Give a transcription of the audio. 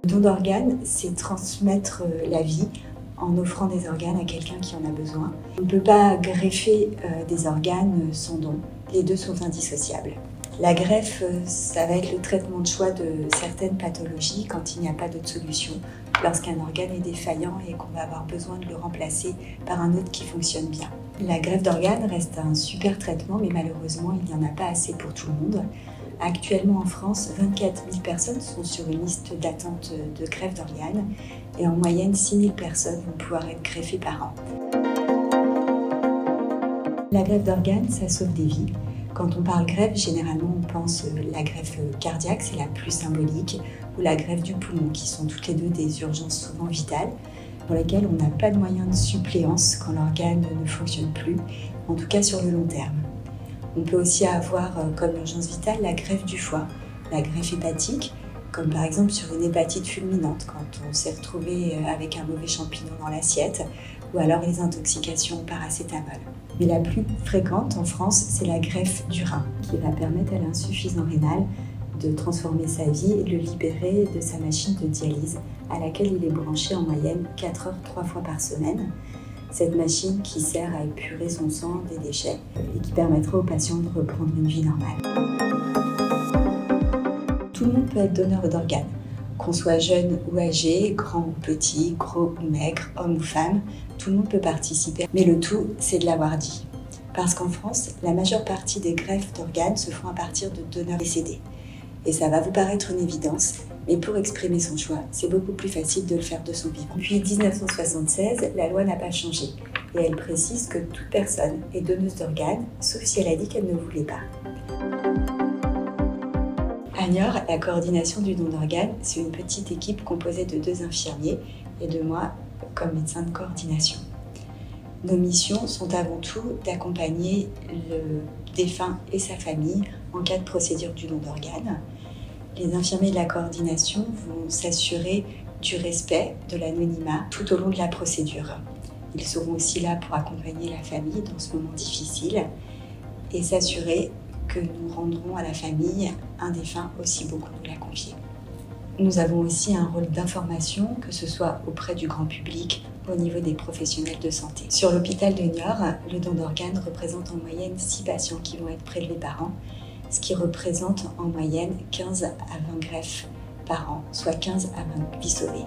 Le don d'organes, c'est transmettre la vie en offrant des organes à quelqu'un qui en a besoin. On ne peut pas greffer des organes sans don. Les deux sont indissociables. La greffe, ça va être le traitement de choix de certaines pathologies quand il n'y a pas d'autre solution, lorsqu'un organe est défaillant et qu'on va avoir besoin de le remplacer par un autre qui fonctionne bien. La greffe d'organes reste un super traitement, mais malheureusement, il n'y en a pas assez pour tout le monde. Actuellement en France, 24 000 personnes sont sur une liste d'attente de greffe d'organes et en moyenne 6 000 personnes vont pouvoir être greffées par an. La greffe d'organes, ça sauve des vies. Quand on parle greffe, généralement on pense la greffe cardiaque, c'est la plus symbolique, ou la greffe du poumon, qui sont toutes les deux des urgences souvent vitales, pour lesquelles on n'a pas de moyen de suppléance quand l'organe ne fonctionne plus, en tout cas sur le long terme. On peut aussi avoir comme urgence vitale la greffe du foie, la greffe hépatique, comme par exemple sur une hépatite fulminante, quand on s'est retrouvé avec un mauvais champignon dans l'assiette, ou alors les intoxications au paracétamol. Mais la plus fréquente en France, c'est la greffe du rein, qui va permettre à l'insuffisant rénal de transformer sa vie et de le libérer de sa machine de dialyse, à laquelle il est branché en moyenne 4 heures 3 fois par semaine. Cette machine qui sert à épurer son sang des déchets et qui permettra aux patients de reprendre une vie normale. Tout le monde peut être donneur d'organes, qu'on soit jeune ou âgé, grand ou petit, gros ou maigre, homme ou femme, tout le monde peut participer. Mais le tout, c'est de l'avoir dit. Parce qu'en France, la majeure partie des greffes d'organes se font à partir de donneurs décédés. Et ça va vous paraître une évidence, mais pour exprimer son choix, c'est beaucoup plus facile de le faire de son vivant. Depuis 1976, la loi n'a pas changé et elle précise que toute personne est donneuse d'organes, sauf si elle a dit qu'elle ne voulait pas. À Niort, la coordination du don d'organes, c'est une petite équipe composée de 2 infirmiers et de moi comme médecin de coordination. Nos missions sont avant tout d'accompagner le défunt et sa famille en cas de procédure du don d'organes. Les infirmiers de la coordination vont s'assurer du respect de l'anonymat tout au long de la procédure. Ils seront aussi là pour accompagner la famille dans ce moment difficile et s'assurer que nous rendrons à la famille un défunt aussi beau qu'on nous l'a confié. Nous avons aussi un rôle d'information, que ce soit auprès du grand public ou au niveau des professionnels de santé. Sur l'hôpital de Niort, le don d'organes représente en moyenne 6 patients qui vont être prélevés par an, ce qui représente en moyenne 15 à 20 greffes par an, soit 15 à 20 vies sauvées.